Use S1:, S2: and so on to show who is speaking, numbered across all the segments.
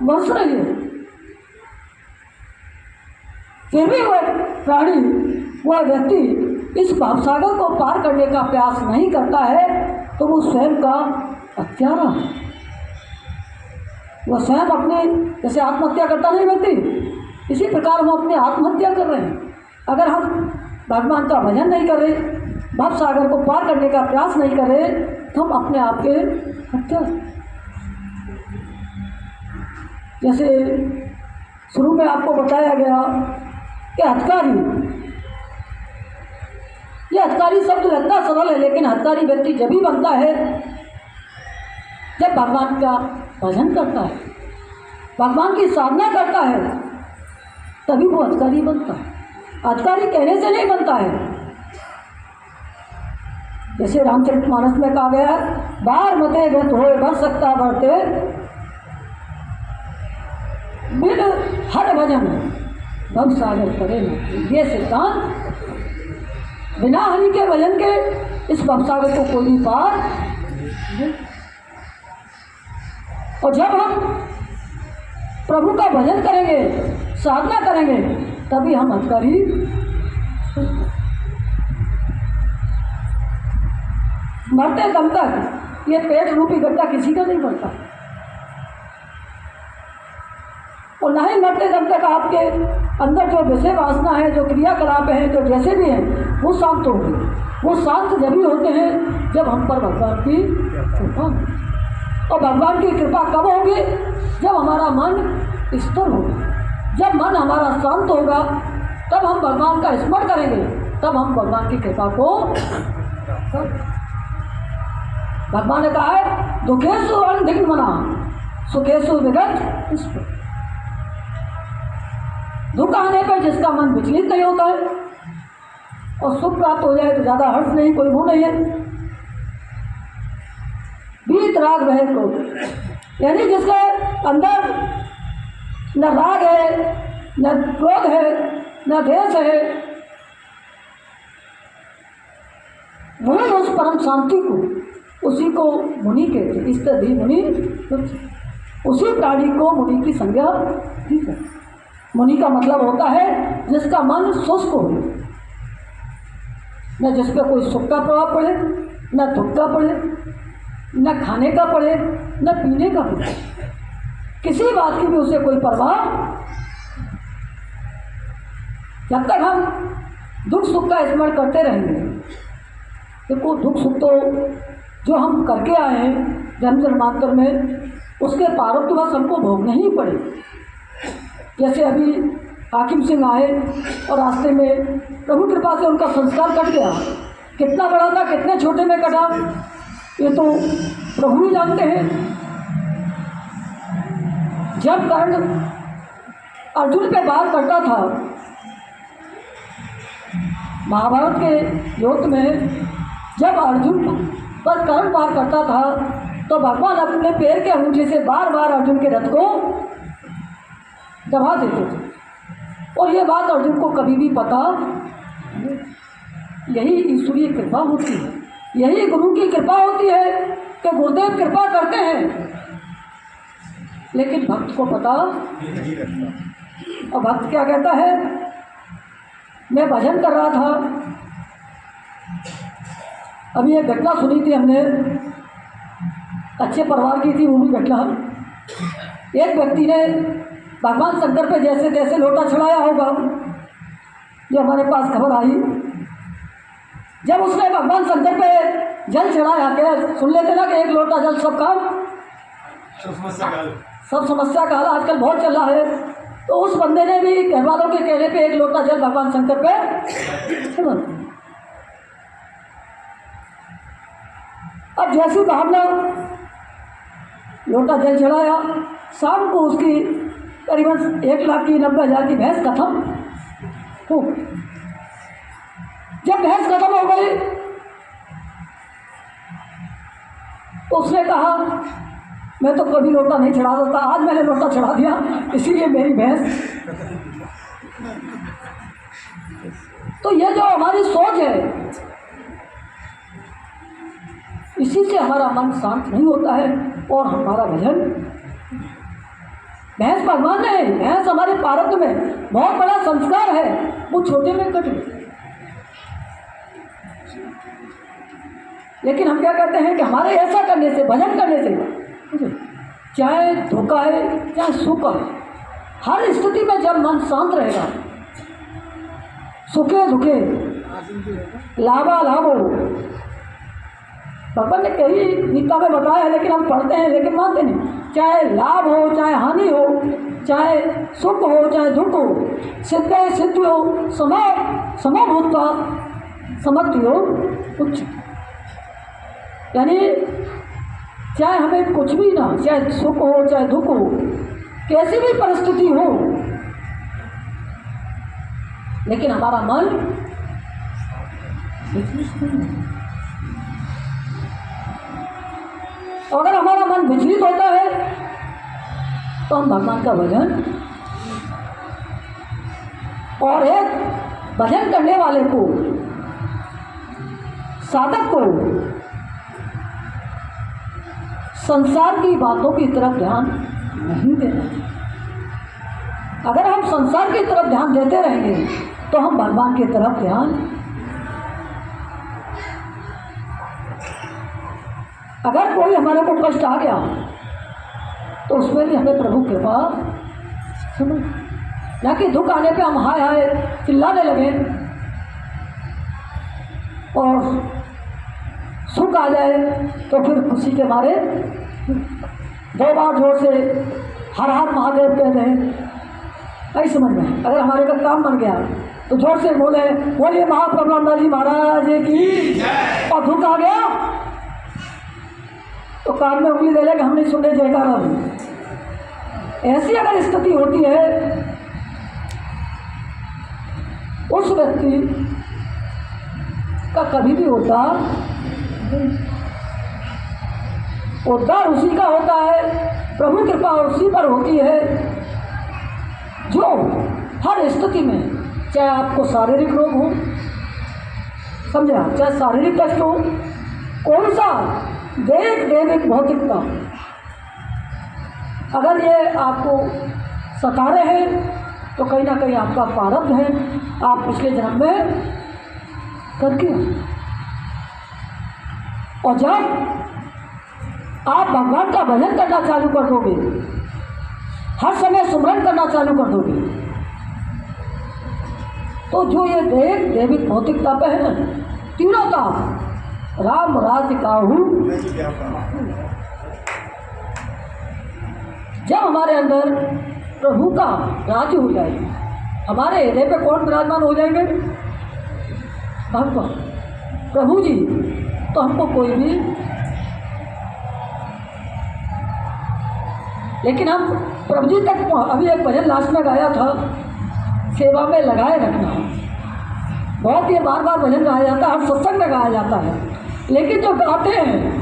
S1: बरस रही है, फिर भी वह प्राणी, वह व्यक्ति इस भावसागर को पार करने का प्रयास नहीं करता है, तो वो स्वयं का हत्यारा है। वह स्वयं अपने, जैसे आत्महत्या करता नहीं व्यक्ति, इसी प्रकार हम अपने आत्महत्या कर रहे हैं। अगर हम भगवान का भजन नहीं कर रहे, भावसागर को पार करने का प्रयास नहीं कर रहे, तो हम अपने आप के हत्या। जैसे शुरू में आपको बताया गया कि हत्कारी, यह हत्कारी शब्द लगता सरल है, लेकिन हत्कारी व्यक्ति जब भी बनता है जब भगवान का भजन करता है, भगवान की साधना करता है, तभी वो हत्कारी बनता है। हत्कारी कहने से नहीं बनता है। जैसे रामचरितमानस में कहा गया है, बार मते गत होए बर सकता बढ़ते बिन हर भजन भव सागर करे न। ये सिद्धांत, बिना हरि के भजन के इस भवसागर को कोई भी पार नहीं। और जब हम प्रभु का भजन करेंगे, साधना करेंगे, तभी हम हत्कारी। मरते दम तक ये पेट रूपी गड्ढा किसी का नहीं बनता, और ना ही मरते दम तक आपके अंदर जो विषय वासना है, जो क्रियाकलाप है, जो जैसे भी हैं, वो शांत होंगे। वो शांत जब भी होते हैं जब हम पर भगवान की कृपा। और भगवान की कृपा कब होगी? जब हमारा मन स्थिर होगा, जब मन हमारा शांत होगा, तब हम भगवान का स्मरण करेंगे, तब हम भगवान की कृपा को। भगवान ने कहा है, दुखेशु अनधिक मना सुखेशु विगत ईश्वर। दुख आने पर जिसका मन विचलित नहीं होता है, और सुख प्राप्त हो जाए तो ज़्यादा हर्ष नहीं, कोई वो नहीं है। बीत राग रहे को, यानी जिसके अंदर न राग है, न क्रोध है, न द्वेष है, वही उस परम शांति को, उसी को मुनि कहते। इस तरह मुनि, उसी प्राणी को मुनि की संज्ञा दी जाती। मुनि का मतलब होता है जिसका मन शुष्क हो, न जिस पर कोई सुख का प्रभाव पड़े, न दुख का पड़े, न खाने का पड़े, न पीने का पड़े, किसी बात की भी उसे कोई परवाह। जब तक हम दुख सुख का स्मरण करते रहेंगे, देखो दुख सुख तो जो हम करके आए हैं जन्म जन्मांतर में, उसके प्रारब्ध बस हमको भोगने ही पड़े। जैसे अभी हाकिम सिंह आए और रास्ते में प्रभु कृपा से उनका संस्कार कट गया। कितना बड़ा था, कितने छोटे में कटा, ये तो प्रभु ही जानते हैं। जब कर्ण अर्जुन पे वार करता था महाभारत के युद्ध में, जब अर्जुन पर कर्ण वार करता था, तो भगवान अपने पैर के अंगूठे से बार बार अर्जुन के रथ को दबा देते थे। और ये बात अर्जुन को कभी भी पता नहीं। यही ईश्वरीय कृपा होती है, यही गुरु की कृपा होती है कि गुरुदेव कृपा करते हैं, लेकिन भक्त को पता नहीं रहता। और भक्त क्या कहता है, मैं भजन कर रहा था, अभी एक घटना सुनी थी हमने, अच्छे परिवार की थी वो भी घटना। एक व्यक्ति ने भगवान शंकर पे जैसे तैसे लोटा चढ़ाया होगा, जो हमारे पास खबर आई। जब उसने भगवान शंकर पे जल चढ़ाया, क्या सुन लेते ना कि एक लोटा जल सब काम, सब समस्या का हल आजकल बहुत चल रहा है। तो उस बंदे ने भी घर वालों के कहने पे एक लोटा जल भगवान शंकर पे चढ़ा। अब जैसी भावना लोटा जल चढ़ाया, शाम को उसकी करीबन 1,90,000 की भैंस खत्म हो। जब भैंस खत्म हो गई तो उसने कहा, मैं तो कभी लोटा नहीं चढ़ाता था, आज मैंने लोटा चढ़ा दिया, इसीलिए मेरी भैंस। तो ये जो हमारी सोच है, इसी से हमारा मन शांत नहीं होता है और हमारा भजन। भैंस भगवान ने, भैंस हमारे प्रारब्ध में बहुत बड़ा संस्कार है, वो छोटे में कट गए। लेकिन हम क्या करते हैं कि हमारे ऐसा करने से, भजन करने से, चाहे धोखा है चाहे सुख है, हर स्थिति में जब मन शांत रहेगा, सुखे दुखे लाभा लाभो, भगवान ने कई गीता में बताया है, लेकिन हम पढ़ते हैं लेकिन मानते नहीं। चाहे लाभ हो चाहे हानि हो, चाहे सुख हो चाहे दुख हो, सिद्ध सिद्ध हो, समा भूतवा समत्ति हो उच्च। यानी चाहे हमें कुछ भी ना, चाहे सुख हो चाहे दुख हो, कैसी भी परिस्थिति हो, लेकिन हमारा मन अगर हमारा मन विचलित होता है तो हम भगवान का भजन, और एक भजन करने वाले को, साधक को संसार की बातों की तरफ ध्यान नहीं देना। अगर हम संसार की तरफ ध्यान देते रहेंगे तो हम भगवान की तरफ ध्यान, अगर कोई हमारे को कष्ट आ गया तो उसमें भी हमें प्रभु कृपा समझ, ना कि दुख आने पे हम हाय हाय चिल्लाने लगे, और सुख आ जाए तो फिर खुशी के मारे 2 बार जोर से हर हर महादेव कह दें। नहीं समझ में, अगर हमारे का काम बन गया तो जोर से बोलिए महाप्रभु जी महाराज की, और दुख आ गया तो कान में उंगली दे ले कि हम नहीं सुन रहे जयकारा। ऐसी अगर स्थिति होती है, उस व्यक्ति का कभी भी उद्धार उसी का होता है, प्रभु कृपा उसी पर होती है जो हर स्थिति में, चाहे आपको शारीरिक रोग हो, समझा, चाहे शारीरिक कष्ट हो, कौन सा दैविक भौतिकता, अगर ये आपको सता रहे हैं तो कहीं ना कहीं आपका प्रारब्ध है, आप पिछले जन्म में करके। और जब आप भगवान का भजन करना चालू कर दोगे, हर समय सुमरन करना चालू कर दोगे, तो जो ये दैविक भौतिकता पे है ना, तीव्रता राम राज्य काहू, जब हमारे अंदर प्रभु का राज्य हो जाएगा, हमारे हृदय पे कौन विराजमान हो जाएंगे? भगवान प्रभु जी। तो हमको कोई भी, लेकिन हम प्रभु जी तक, अभी एक भजन लास्ट में गाया था, सेवा में लगाए रखना, बहुत ये बार बार भजन गाया जाता है, हर सत्संग में गाया जाता है, लेकिन जो गाते हैं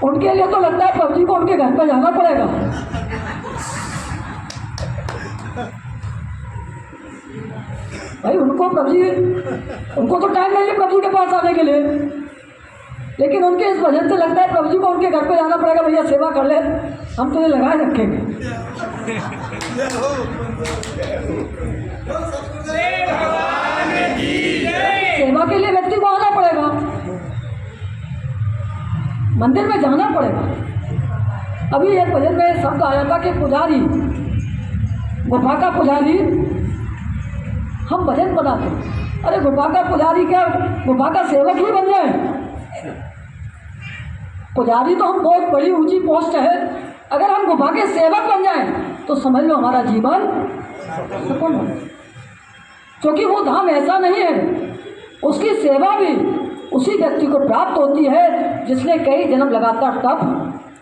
S1: उनके लिए तो लगता है प्रभु जी को उनके घर पर जाना पड़ेगा। भाई उनको प्रभु जी, उनको तो टाइम नहीं है प्रभु जी के पास आने के लिए, लेकिन उनके इस भजन से लगता है प्रभु जी को उनके घर पे जाना पड़ेगा। भैया सेवा कर ले, हम तुझे लगाए रखेंगे। सेवा के लिए व्यक्ति को आना पड़ेगा, मंदिर में जाना पड़ेगा। अभी एक भजन में शब्द आया था कि पुजारी, गुफा का पुजारी, हम भजन बनाते, अरे गुफा का पुजारी क्या, गुफा का सेवक ही बन जाए। पुजारी तो हम बहुत बड़ी ऊंची पोस्ट है, अगर हम गुफा के सेवक बन जाएं तो समझ लो हमारा जीवन सफल हो, क्योंकि वो धाम ऐसा नहीं है, उसकी सेवा भी उसी व्यक्ति को प्राप्त होती है जिसने कई जन्म लगातार तप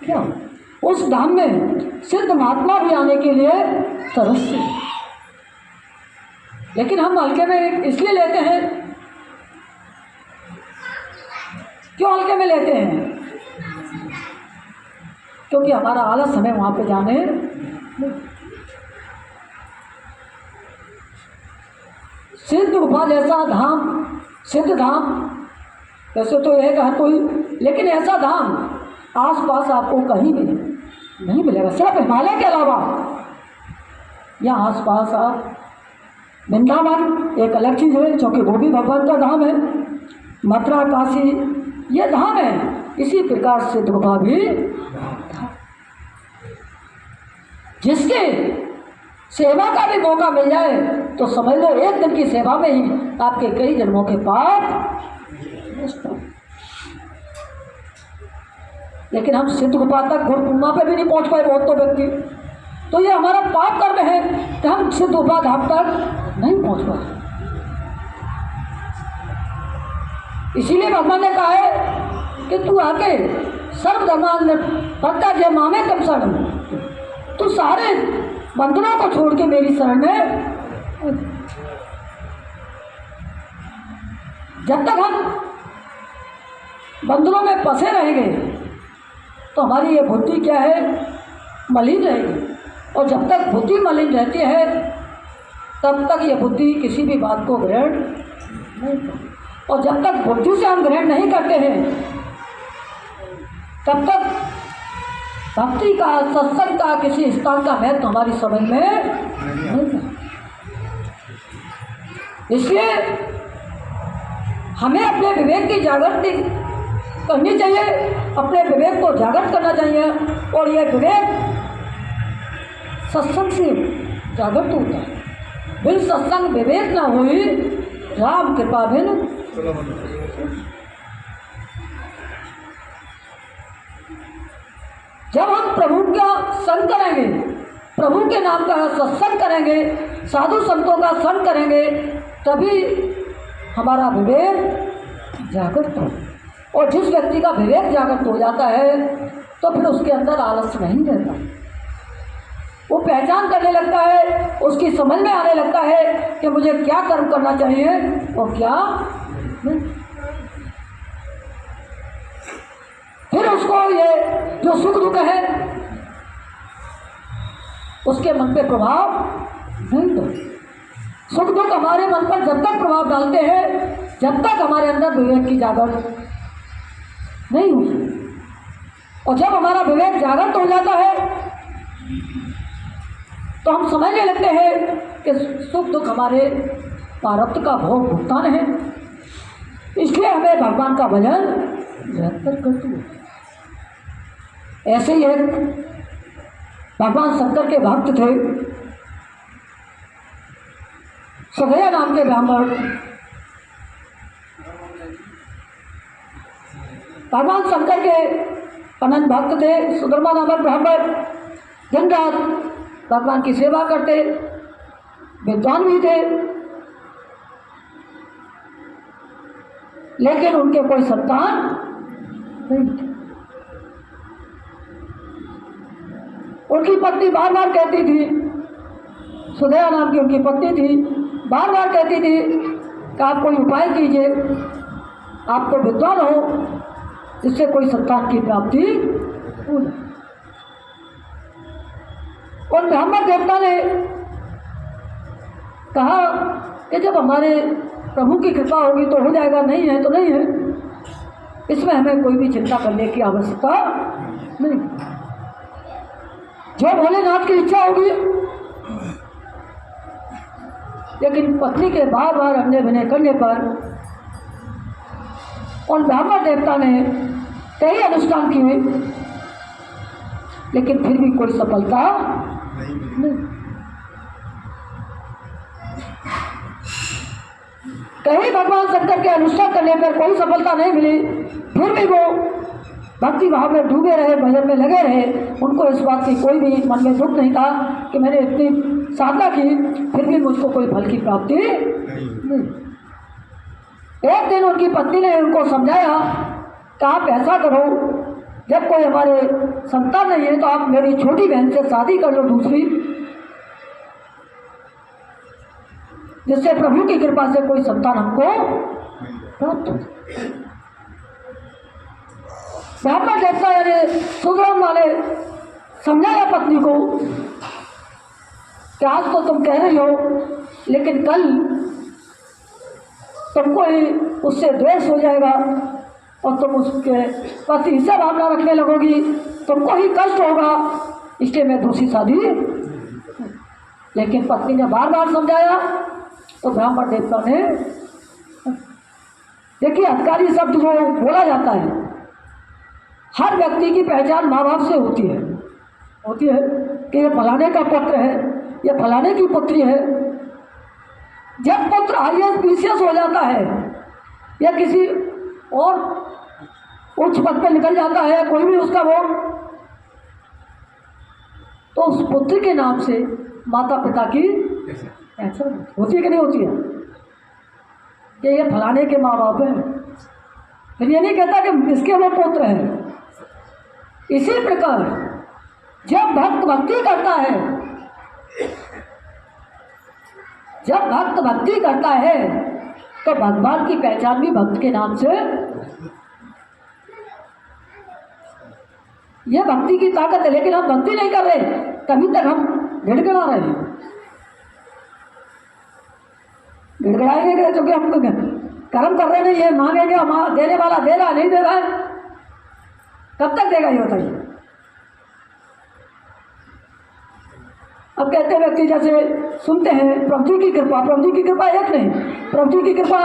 S1: किया। उस धाम में सिद्ध महात्मा भी आने के लिए तरसते, लेकिन हम हल्के में इसलिए लेते हैं, क्यों हल्के में लेते हैं? क्योंकि हमारा आलस हमें वहाँ पे जाने। सिद्ध गुफा जैसा धाम, सिद्ध धाम वैसे तो है हर कोई, लेकिन ऐसा धाम आसपास आपको कहीं नहीं। नहीं मिलेगा। सिर्फ हिमालय के अलावा यहाँ आसपास आप वृंदावन एक अलग चीज़ है, जो कि वो भी भगवान का धाम है। मथुरा, काशी ये धाम है। इसी प्रकार से दुर्गा भी धाम। जिसके सेवा का भी मौका मिल जाए तो समझ लो एक दिन की सेवा में ही आपके कई जन्मों के पाप। लेकिन हम सिद्ध गोपाल तक गुरु पूर्णिमा पे भी नहीं पहुंच पाए बहुत तो व्यक्ति, तो ये हमारा पाप कर्म है कि हम सिद्ध गोपाल धाम तक नहीं पहुंच पाए। इसीलिए भगवान ने कहा है कि तू आके सर्वधर्मान पक्का जय मामे कम शरण, तू सारे बंधनों को छोड़ के मेरी शरण में। जब तक हम बंधनों में फंसे रहेंगे तो हमारी ये बुद्धि क्या है, मलिन रहेगी। और जब तक बुद्धि मलिन रहती है तब तक ये बुद्धि किसी भी बात को ग्रहण नहीं करती। और जब तक बुद्धि से हम ग्रहण नहीं करते हैं तब तक भक्ति का, सत्संग का, किसी स्थान का महत्व हमारी समझ में नहीं। इसलिए हमें अपने विवेक की जागृति करनी चाहिए, अपने विवेक को जागृत करना चाहिए। और यह विवेक सत्संग से जागृत होता है। बिन सत्संग विवेक न हुई, राम कृपा बिन। जब हम प्रभु का संग करेंगे, प्रभु के नाम का सत्संग करेंगे, साधु संतों का संग करेंगे, तभी हमारा विवेक जागृत हो। और जिस व्यक्ति का विवेक जागृत हो जाता है तो फिर उसके अंदर आलस्य नहीं रहता, वो पहचान करने लगता है, उसकी समझ में आने लगता है कि मुझे क्या कर्म करना चाहिए और क्या नहीं। फिर उसको ये जो सुख दुख है उसके मन पे प्रभाव नहीं पड़ता। सुख दुख हमारे मन पर जब तक प्रभाव डालते हैं जब तक हमारे अंदर विवेक की जागृत नहीं हुई। और जब हमारा विवेक जागृत हो जाता है तो हम समझने लगते हैं कि सुख दुख हमारे प्रारब्ध का भोग भुगतान है। इसलिए हमें भगवान का भजन निरंतर करते हैं। ऐसे ही एक भगवान शंकर के भक्त थे, सगया नाम के ब्राह्मण। भगवान शंकर के अनंत भक्त थे, सुधर्मा नामक ब्राह्मण। दिन रात भगवान की सेवा करते, विद्वान भी थे, लेकिन उनके कोई संतान नहीं थे। उनकी पत्नी बार बार कहती थी, सुधया नाम की उनकी पत्नी थी, बार बार कहती थी कि आप कोई उपाय कीजिए, आप तो विद्वान हो, जिससे कोई संतान की प्राप्ति हो जाए। और ब्राह्मण देवता ने कहा कि जब हमारे प्रभु की कृपा होगी तो हो जाएगा, नहीं है तो नहीं है, इसमें हमें कोई भी चिंता करने की आवश्यकता नहीं। जो भोलेनाथ की इच्छा होगी। लेकिन पत्नी के बार बार अन्य विनय करने पर उन ब्राह्मण देवता ने कई अनुष्ठान किए, लेकिन फिर भी कोई सफलता नहीं। कहीं भगवान शंकर के अनुष्ठान करने पर कोई सफलता नहीं मिली, फिर भी वो भक्ति भाव में डूबे रहे, भजन में लगे रहे। उनको इस बात की कोई भी मन में दुख नहीं था कि मैंने इतनी साधना की फिर भी मुझको कोई फल की प्राप्ति नहीं। एक दिन उनकी पत्नी ने उनको समझाया कि आप ऐसा करो, जब कोई हमारे संतान नहीं है तो आप मेरी छोटी बहन से शादी कर लो दूसरी, जिससे प्रभु की कृपा से कोई संतान हमको प्राप्त हो। ब्राह्मण देवता यानी सुग्राम वाले समझाया पत्नी को कि आज तो तुम कह रही हो, लेकिन कल तुमको ही उससे द्वेष हो जाएगा और तुम उसके प्रति हिस्सा भावना रखने लगोगी, तुमको ही कष्ट होगा, इसलिए मैं दूसरी शादी। लेकिन पत्नी ने बार बार समझाया तो ब्राह्मण देवता ने, देखिए हत्कारी शब्द जो बोला जाता है, हर व्यक्ति की पहचान माँ बाप से होती है कि ये फलाने का पुत्र है, ये फलाने की पुत्री है। जब पुत्र IAS PCS हो जाता है या किसी और उच्च पद पर निकल जाता है, कोई भी उसका वो, तो उस पुत्र के नाम से माता पिता की पहचान होती है कि नहीं होती है कि ये फलाने के माँ बाप हैं। फिर ये नहीं कहता कि इसके वो पुत्र हैं। इसी प्रकार जब भक्त भक्ति करता है, जब भक्त भक्ति करता है तो भगवान की पहचान भी भक्त के नाम से। यह भक्ति की ताकत है, लेकिन हम भक्ति नहीं कर रहे, तभी तक हम गिड़गिड़ा रहे हैं। गिड़गिड़ाएंगे क्योंकि हम कर्म कर रहे नहीं है, मांगेंगे हम, देने वाला दे रहा नहीं दे रहा है, कब तक देगा ये बताइए। अब कहते हैं व्यक्ति, जैसे सुनते हैं प्रभु जी की कृपा, प्रभु जी की कृपा एक नहीं, प्रभु जी की कृपा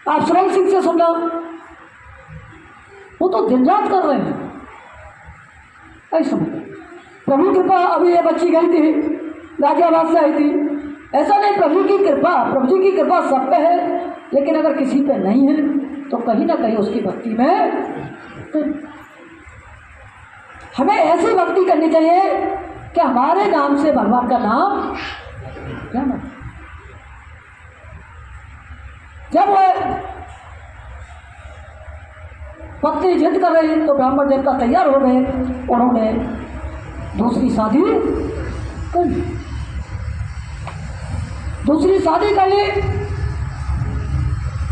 S1: आप सुरेंद्र सिंह से सुनना, वो तो दिन रात कर रहे हैं। ऐसा प्रभु कृपा, अभी ये बच्ची गई थी गाजियाबाद से आई थी, ऐसा नहीं, प्रभु की कृपा, प्रभु जी की कृपा सब पे है, लेकिन अगर किसी पे नहीं है तो कहीं ना कहीं उसकी भक्ति में तो हमें ऐसी भक्ति करनी चाहिए कि हमारे नाम से भगवान का नाम क्या नाम। जब वो पत्नी जिद कर रही तो ब्राह्मण देवता तैयार हो गए, उन्होंने दूसरी शादी कर ली। दूसरी शादी कर ली,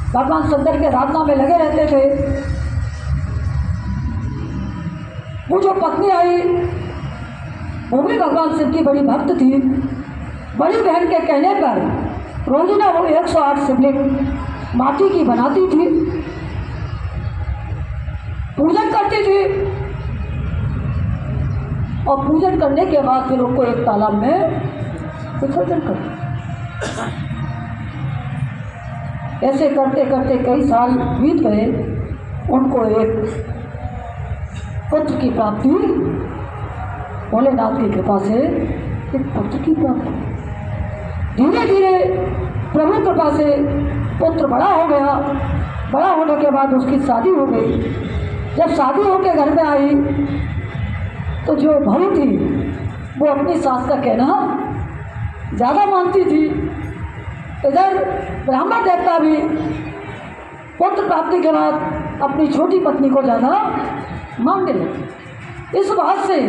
S1: भगवान शंकर के आराधना में लगे रहते थे। वो जो पत्नी आई वो भी भगवान शिव की बड़ी भक्त थी। बड़ी बहन के कहने पर रोजाना वो 108 शिवलिंग माटी की बनाती थी, पूजन करती थी, और पूजन करने के बाद फिर उनको एक तालाब में विसर्जन करती। ऐसे करते करते कई साल बीत गए, उनको एक पुत्र की प्राप्ति, भोलेनाथ की कृपा से एक पुत्र की प्राप्ति। धीरे धीरे प्रभु कृपा से पुत्र बड़ा हो गया। बड़ा होने के बाद उसकी शादी हो गई। जब शादी होकर घर में आई तो जो बहू थी वो अपनी सास का कहना ज़्यादा मानती थी। इधर ब्राह्मण देवता भी पुत्र प्राप्ति के बाद अपनी छोटी पत्नी को ज़्यादा मानने लगे। इस बात से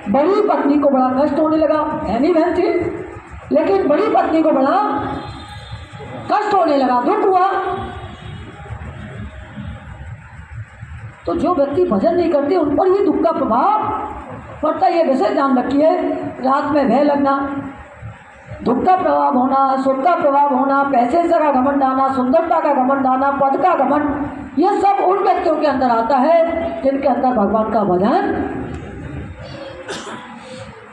S1: बड़ी पत्नी को बड़ा कष्ट होने लगा। बहनी बहन थी, लेकिन बड़ी पत्नी को बड़ा कष्ट होने लगा, दुख हुआ। तो जो व्यक्ति भजन नहीं करते उन पर ही दुख का प्रभाव पड़ता है। ये वैसे ध्यान रखिए, रात में भय लगना, दुख का प्रभाव होना, सुख का प्रभाव होना, पैसे से का घमंड आना, सुंदरता का घमंड आना, पद का घमंड, ये सब उन व्यक्तियों के अंदर आता है जिनके अंदर भगवान का भजन,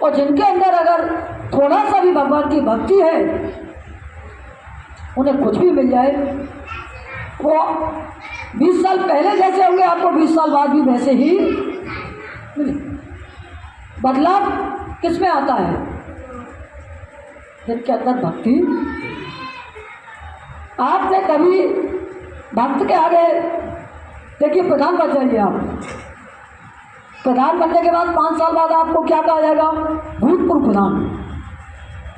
S1: और जिनके अंदर अगर थोड़ा सा भी भगवान की भक्ति है, उन्हें कुछ भी मिल जाए, वो 20 साल पहले जैसे होंगे आपको 20 साल बाद भी वैसे ही मिले। बदलाव किस में आता है? जिनके अंदर भक्ति। आपने कभी भक्त के आगे देखिए, प्रधान बन जाइए आप, प्रधान बनने के बाद 5 साल बाद आपको क्या कहा जाएगा? भूतपूर्व प्रधान,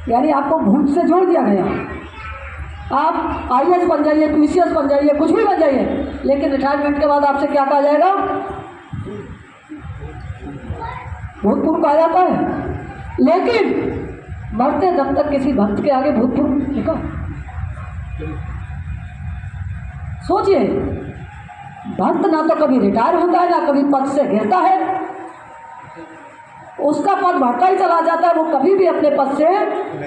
S1: यानी आपको भूत से जोड़ दिया गया। आप IAS बन जाइए, PCS बन जाइए, कुछ भी बन जाइए, लेकिन रिटायरमेंट के बाद आपसे क्या कहा जाएगा? भूतपूर्व कहा जाता है। लेकिन मरते दम तक किसी भक्त के आगे भूतपूर्व लिखा। सोचिए, भक्त ना तो कभी रिटायर होता है, ना कभी पद से गिरता है, उसका पद बढ़ता ही चला जाता है। वो कभी भी अपने पद से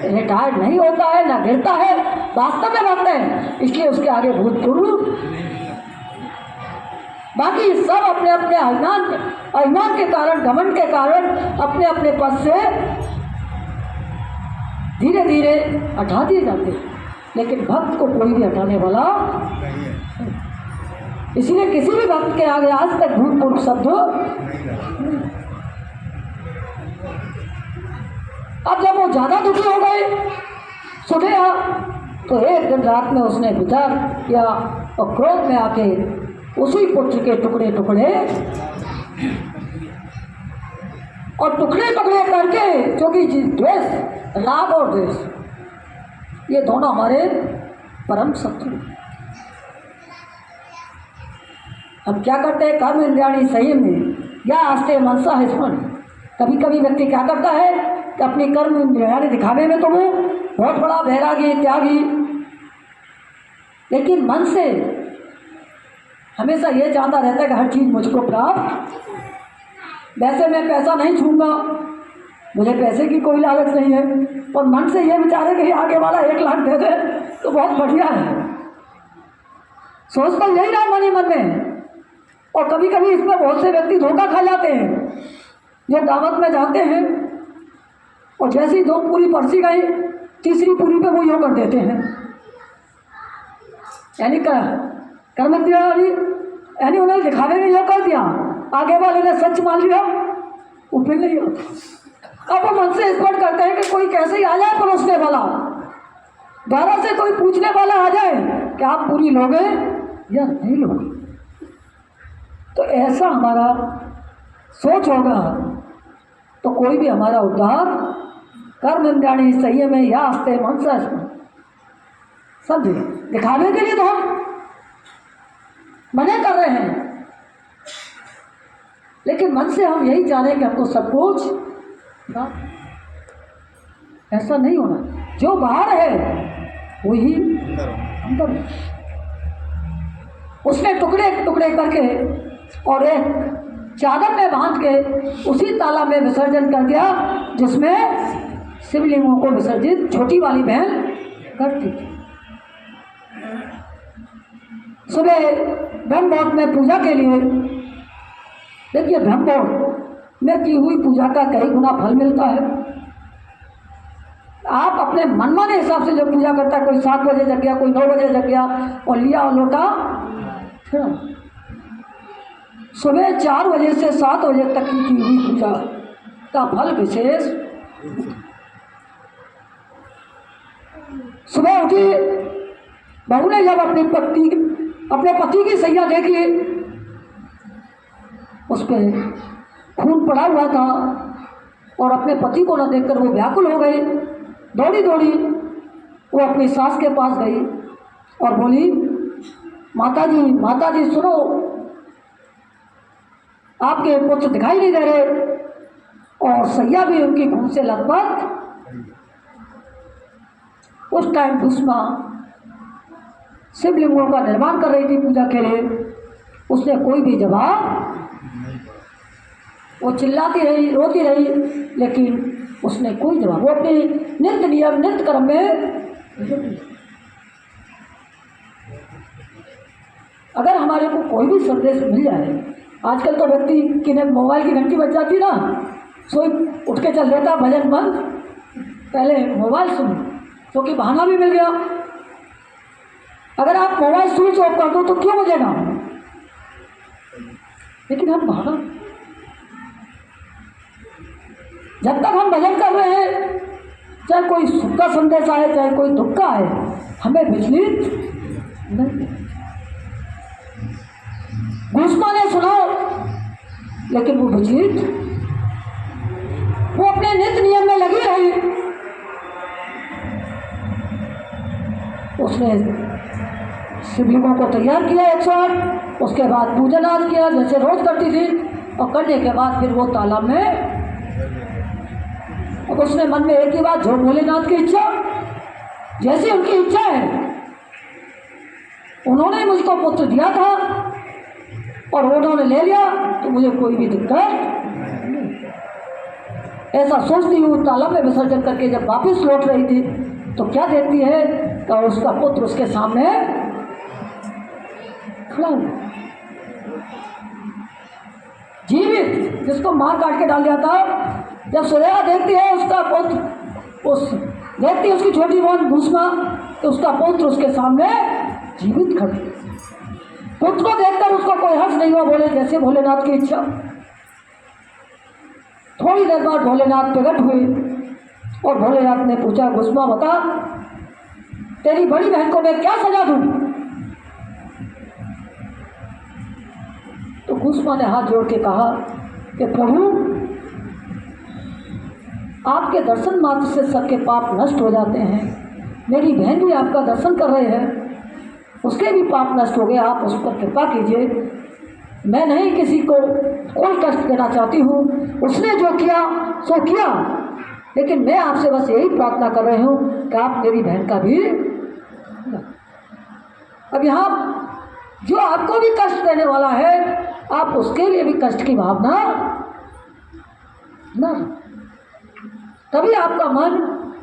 S1: रिटायर नहीं होता है, ना गिरता है, वास्तव में भक्त है, इसलिए उसके आगे भूतपूर्व। बाकी सब अपने अपने अभिमान के कारण, घमंड के कारण अपने अपने पद से धीरे धीरे हटा दिए जाते हैं, लेकिन भक्त को कोई भी हटाने वाला नहीं है। इसीलिए किसी भी भक्त के आगे आज तक भूत पूर्व शब्द। अब जब वो ज़्यादा दुखी हो गए, सुबह तो एक दिन रात में उसने विचार किया और क्रोध में आके उसी पुत्र के टुकड़े टुकड़े और टुकड़े टुकड़े करके, क्योंकि द्वेष, राग और द्वेष ये दोनों हमारे परम शत्रु। हम क्या करते हैं? कर्म इंद्रियाणि संयम में या आस्ते मनसा है स्मरण। कभी कभी व्यक्ति क्या करता है कि अपनी कर्म इंद्रियाणि दिखावे में तो वो बहुत बड़ा वैरागी, त्यागी, लेकिन मन से हमेशा ये चाहता रहता है कि हर चीज़ मुझको प्राप्त। वैसे मैं पैसा नहीं छूंगा, मुझे पैसे की कोई लालच नहीं है, और मन से ये विचार है कि आगे वाला 1 लाख दे दे तो बहुत बढ़िया है। सोच तो यही रहा मन ही मन में। और कभी कभी इसमें बहुत से व्यक्ति धोखा खा जाते हैं, जो दावत में जाते हैं और जैसी 2 पूरी परसी गई, तीसरी पूरी पे वो यूँ कर देते हैं, यानी कर्म दिया, यानी उन्होंने दिखावे में यह कर दिया, आगे वाले ने सच मान लिया, वो फिर नहीं होता। अब वो मन से स्पष्ट करते हैं कि कोई कैसे ही आ जाए परोसने वाला, दोबारा से कोई पूछने वाला आ जाए कि आप पूरी लोगे या नहीं लोगे। तो ऐसा हमारा सोच होगा तो कोई भी हमारा उद्धार कर्म इंद्रियाणि संयम में या आस्ते मनसा समझे। दिखाने के लिए तो हम मना कर रहे हैं, लेकिन मन से हम यही चाह रहे हैं कि हमको सब कुछ, ऐसा नहीं होना। जो बाहर है वही अंदर है। उसने टुकड़े टुकड़े करके और एक चादर में बांध के उसी तालाब में विसर्जन कर दिया जिसमें शिवलिंगों को विसर्जित छोटी वाली बहन करती थी। सुबह ब्रह्ममुहूर्त में पूजा के लिए, देखिए ब्रह्ममुहूर्त में की हुई पूजा का कई गुना फल मिलता है। आप अपने मनमाने हिसाब से जब पूजा करता है, कोई 7 बजे जग गया, कोई 9 बजे जग गया और लिया और लौटा, सुबह 4 बजे से 7 बजे तक की हुई पूजा का फल विशेष। सुबह उठी बहू ने जब अपने पति की सैया देखी, उस पर खून पड़ा हुआ था और अपने पति को न देखकर वो व्याकुल हो गई। दौड़ी दौड़ी वो अपनी सास के पास गई और बोली, माता जी सुनो, आपके पुत्र दिखाई नहीं दे रहे और सैया भी उनकी खून से लथपथ। उस टाइम दुश्मा शिवलिंगों का निर्माण कर रही थी पूजा के लिए। उसने कोई भी जवाब, वो चिल्लाती रही, रोती रही, लेकिन उसने कोई जवाब, वो अपने नित्य नियम नित्य कर्म में। अगर हमारे को कोई भी संदेश मिल जाए, आजकल तो व्यक्ति की मोबाइल की घंटी बज जाती ना, सोई उठ के चल देता, भजन बंद, पहले मोबाइल सुनो, क्योंकि बहाना भी मिल गया। अगर आप मोबाइल स्विच ऑफ कर दो तो क्यों बजेगा, लेकिन हम बहाना, जब तक हम भजन कर रहे हैं, चाहे कोई सुख का संदेश आए चाहे कोई दुख का आए, हमें विचलित नहीं। भूष्मा ने सुना लेकिन वो विचलित, वो अपने नित्य नियम में लगी रही। उसने शिवलिंगों को तैयार किया 108, उसके बाद पूजन आदि किया जैसे रोज करती थी, और करने के बाद फिर वो तालाब में। अब उसने मन में एक ही बात, जो भोलेनाथ की इच्छा, जैसी उनकी इच्छा है, उन्होंने मुझको पुत्र दिया था और उन्होंने ले लिया तो मुझे कोई भी दिक्कत नहीं। ऐसा सोचती हूँ तालाब में विसर्जन करके जब वापस लौट रही थी तो क्या देखती है कि उसका पुत्र उसके सामने खड़ा हुआ। जीवित, जिसको मार काट के डाल दिया था, जब सुरैया देखती है उसका पुत्र, उस देखती है उसकी छोटी बहन भूष्मा, तो उसका पुत्र उसके सामने जीवित खड़ा। पुत्र को देखकर उसको कोई हर्ष नहीं हुआ, बोले जैसे भोलेनाथ की इच्छा। थोड़ी देर बाद भोलेनाथ प्रकट हुए और भोलेनाथ ने पूछा, भूष्मा बता, तेरी बड़ी बहन को मैं क्या सजा दूं? तो भूष्मा ने हाथ जोड़ के कहा कि प्रभु, आपके दर्शन मात्र से सबके पाप नष्ट हो जाते हैं। मेरी बहन भी आपका दर्शन कर रहे हैं, उसके भी पाप नष्ट हो गए, आप उस पर कृपा कीजिए। मैं नहीं किसी को कोई कष्ट देना चाहती हूँ, उसने जो किया सो किया, लेकिन मैं आपसे बस यही प्रार्थना कर रही हूँ कि आप मेरी बहन का भी। अब यहाँ जो आपको भी कष्ट देने वाला है, आप उसके लिए भी कष्ट की भावना न, तभी आपका मन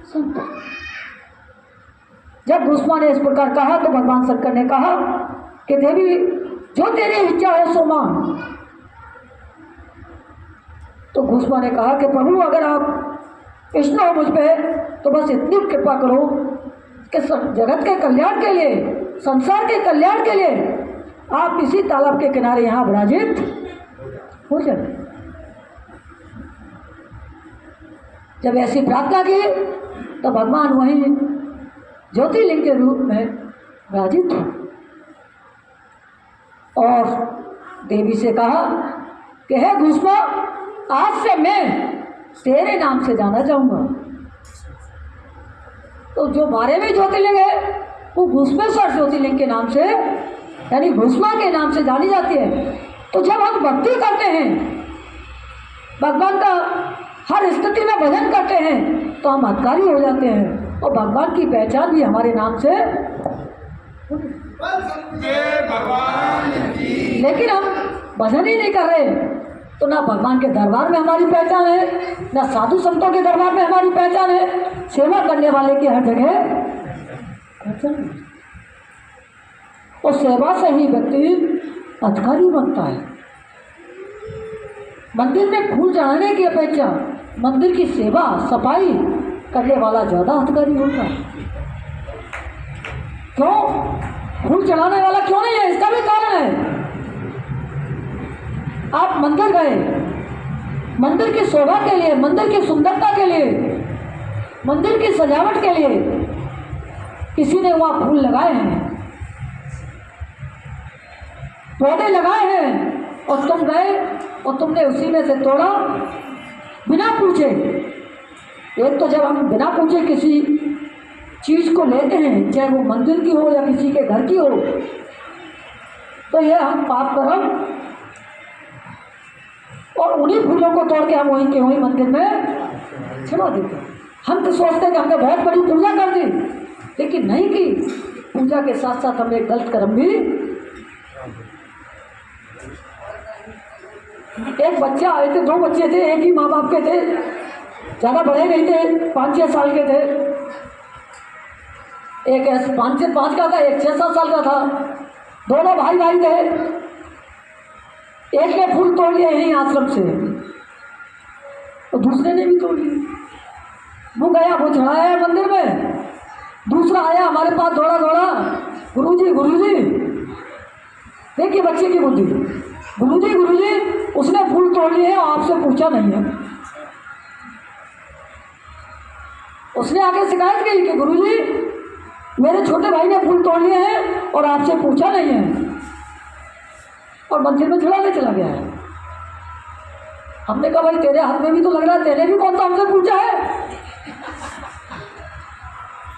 S1: संतुष्ट। जब भूष्मा ने इस प्रकार कहा तो भगवान शंकर ने कहा कि देवी, जो तेरी इच्छा है सो मांग। तो भूष्मा ने कहा कि प्रभु, अगर आप कृष्ण हो मुझ पे, तो बस इतनी कृपा करो कि जगत के कल्याण के लिए, संसार के कल्याण के लिए आप इसी तालाब के किनारे यहाँ विराजित हो जाए। जब ऐसी प्रार्थना की तो भगवान वहीं ज्योतिर्लिंग के रूप में विराजित हुए और देवी से कहा कि हे भूष्मा, आज से मैं तेरे नाम से जाना चाहूँगा। तो जो 12वें ज्योतिर्लिंग है वो भूष्मेश्वर ज्योतिर्लिंग के नाम से, यानी भूष्मा के नाम से जानी जाती है। तो जब हम भक्ति करते हैं, भगवान का हर स्थिति में भजन करते हैं, तो हम अधिकारी हो जाते हैं और भगवान की पहचान भी हमारे नाम से। लेकिन हम भजन ही नहीं कर रहे, तो ना भगवान के दरबार में हमारी पहचान है, ना साधु संतों के दरबार में हमारी पहचान है। सेवा करने वाले की हर जगह पहचान, और सेवा से ही व्यक्ति अधिकारी बनता है। मंदिर में फूल चढ़ाने की अपेक्षा मंदिर की सेवा सफाई करने वाला ज़्यादा अधिकारी होता है। क्यों? फूल चढ़ाने वाला क्यों नहीं है? इसका भी कारण है। आप मंदिर गए, मंदिर की शोभा के लिए, मंदिर की सुंदरता के लिए, मंदिर की सजावट के लिए किसी ने वहाँ फूल लगाए हैं, पौधे लगाए हैं, और तुम गए और तुमने उसी में से तोड़ा बिना पूछे। एक तो जब हम बिना पूछे किसी चीज़ को लेते हैं, चाहे वो मंदिर की हो या किसी के घर की हो, तो ये हम पाप कर्म, और उन्हीं फूलों को तोड़ के हम वहीं के वहीं मंदिर में छिपा देते हैं। हम तो सोचते हैं कि हमने बहुत बड़ी पूजा कर दी, लेकिन नहीं की। पूजा के साथ साथ हमने गलत कर्म भी। एक बच्चा आए थे, 2 बच्चे थे, एक ही माँ बाप के थे, ज़्यादा बड़े नहीं थे, 5-6 साल के थे। एक 5 का था, एक 6-7 साल का था। दोनों भाई भाई थे। एक ने फूल तोड़ लिए यहीं आश्रम से, तो दूसरे ने भी तोड़ लिए। वो गया, वो चढ़ाया मंदिर में। दूसरा आया हमारे पास दौड़ा दौड़ा, गुरुजी देखिए बच्चे की बुद्धि, गुरुजी उसने फूल तोड़ लिए हैं और आपसे पूछा नहीं है। उसने आके शिकायत की कि गुरुजी, मेरे छोटे भाई ने फूल तोड़ लिए हैं और आपसे पूछा नहीं है, और मंदिर में चढ़ाने चला गया है। हमने कहा भाई तेरे हाथ में भी तो लग रहा है, तेरे भी कौन सा हमसे पूछा है?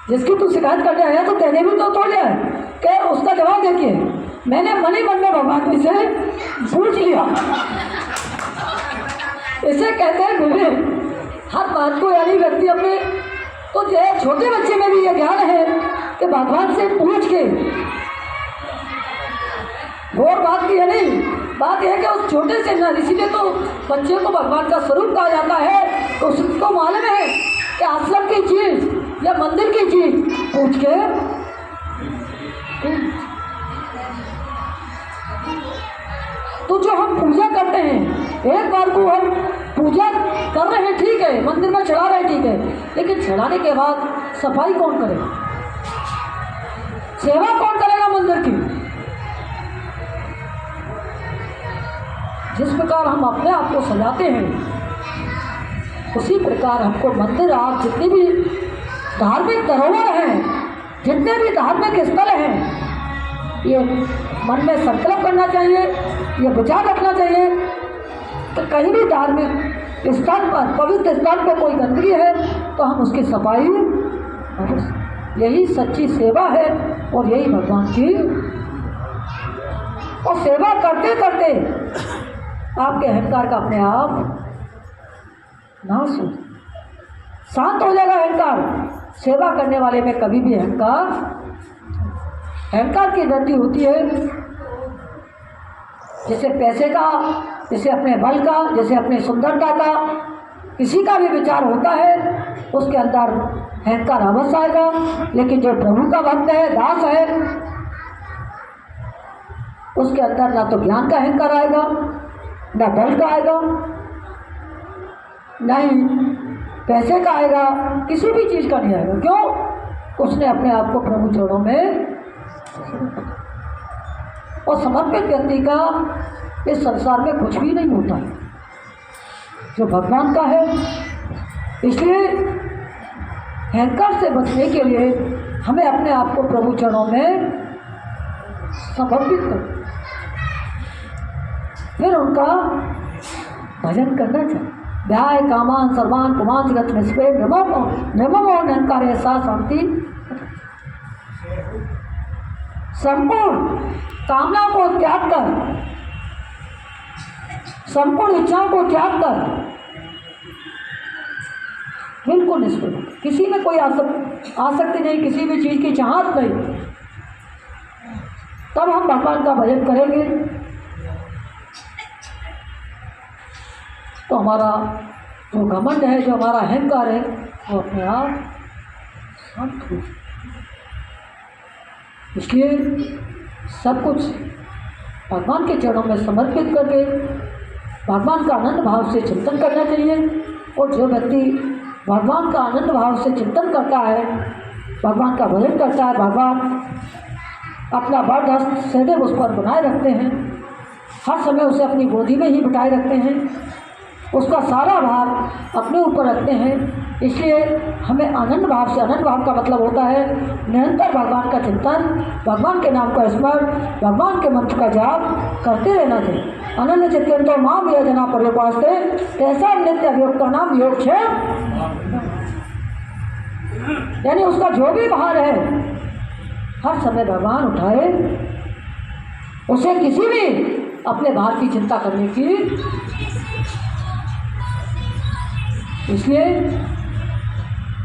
S1: जिसकी तू शिकायत करने आया तो तेने भी तो तोड़ लिया है। क्या उसका जवाब देखिए, मैंने मन ही मन में भगवान से पूछ लिया। इसे कहते हैं विवेक। हर बात को यानी व्यक्ति अपने, तो छोटे बच्चे में भी ये ज्ञान है कि भगवान से पूछ के, और बात की है नहीं, बात यह है कि उस छोटे से ना, इसीलिए तो बच्चे को भगवान का स्वरूप कहा जाता है। तो उसको मालूम है कि आश्रम की चीज या मंदिर की चीज पूछ के। तो जो हम पूजा करते हैं एक बार को हम पूजा कर रहे हैं, ठीक है, मंदिर में चढ़ा रहे हैं, ठीक है, लेकिन चढ़ाने के बाद सफाई कौन करेगा, सेवा कौन करेगा मंदिर की? जिस प्रकार हम अपने आप को सजाते हैं, उसी प्रकार हमको मंदिर, आप जितनी भी धार्मिक धरोहर हैं, जितने भी धार्मिक स्थल हैं, ये मन में संकल्प करना चाहिए, ये विचार रखना चाहिए कि कहीं भी धार्मिक स्थान पर, पवित्र स्थान पर कोई गंदगी है तो हम उसकी सफाई अवश्य। यही सच्ची सेवा है और यही भगवान की। और सेवा करते करते आपके अहंकार का अपने आप नाश हो, शांत हो जाएगा अहंकार। सेवा करने वाले में कभी भी अहंकार की वृद्धि होती है, जैसे पैसे का, जैसे अपने बल का, जैसे अपने सुंदरता का, किसी का भी विचार होता है उसके अंदर अहंकार अवश्य आएगा। लेकिन जो प्रभु का भक्त है, दास है, उसके अंदर ना तो ज्ञान का अहंकार आएगा, ना बल का आएगा, ना ही पैसे का आएगा, किसी भी चीज़ का नहीं आएगा। क्यों? उसने अपने आप को प्रभु चरणों में, और समर्पित व्यक्ति का इस संसार में कुछ भी नहीं होता है जो भगवान का है। इसलिए अहंकार से बचने के लिए हमें अपने आप को प्रभु चरणों में समर्पित कर, फिर उनका भजन करना चाहिए। ध्याय कामान सर्वान पुमान जगत निष्पे नमो अहंकार ऐसा शांति। संपूर्ण कामना को त्याग कर, संपूर्ण इच्छाओं को त्याग कर, बिल्कुल निष्पन्न, किसी में कोई आसक्ति नहीं, किसी भी चीज़ की चाहत नहीं, तब हम भगवान का भजन करेंगे तो हमारा जो घमंड है, जो हमारा अहंकार है, वो अपने आप शांत हो। इसलिए सब कुछ भगवान के चरणों में समर्पित करके भगवान का आनंद भाव से चिंतन करना चाहिए। और जो व्यक्ति भगवान का आनंद भाव से चिंतन करता है, भगवान का भजन करता है, भगवान अपना बड़ हस्त सदैव उस पर बनाए रखते हैं, हर समय उसे अपनी गोदी में ही बिठाए रखते हैं, उसका सारा भार अपने ऊपर रखते हैं। इसलिए हमें आनंद भाव से, आनंद भाव का मतलब होता है निरंतर भगवान का चिंतन, भगवान के नाम का स्मरण, भगवान के मंत्र का जाप करते रहना चाहिए। अनन्य चित्तो माम ये जना पर्योपास्ते ऐसा नित्य अभियोग का नाम योग है। यानी उसका जो भी भार है हर समय भगवान उठाए, उसे किसी भी अपने भार की चिंता करने की। इसलिए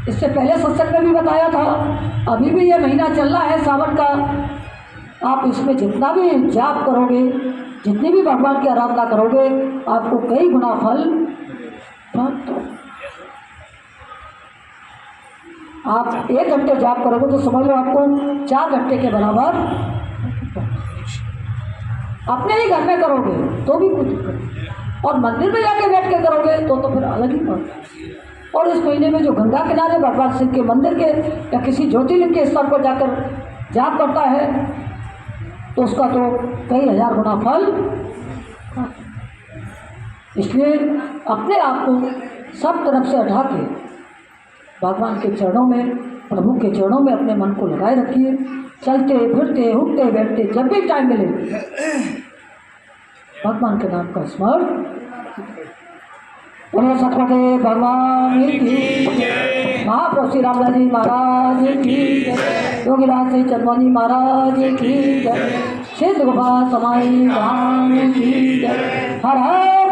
S1: इससे पहले सत्संग में भी बताया था, अभी भी ये महीना चल रहा है सावन का, आप इसमें जितना भी जाप करोगे, जितनी भी भगवान की आराधना करोगे, आपको कई गुना फल प्राप्त हो। आप 1 घंटे जाप करोगे तो समझ लो आपको 4 घंटे के बराबर। अपने ही घर में करोगे तो भी कुछ दिक्कत नहीं, और मंदिर में जाके बैठ के करोगे तो फिर अलग ही बात। और इस महीने में जो गंगा किनारे भगवान शिव के मंदिर के या किसी ज्योतिर्लिंग के स्थान पर जाकर जाप करता है तो उसका तो कई हजार गुना फल। इसलिए अपने आप को सब तरफ से हटा के भगवान के चरणों में, प्रभु के चरणों में अपने मन को लगाए रखिए। चलते फिरते उठते बैठते जब भी टाइम मिले भगवान के नाम का स्मरण। बोलो सतपते भगवान की, महाप्रभु श्री रामदास जी महाराज की जय, योगीराज श्री चंद्रमणि महाराज की जय, श्री गोपाल समाई धाम की जय। हर हर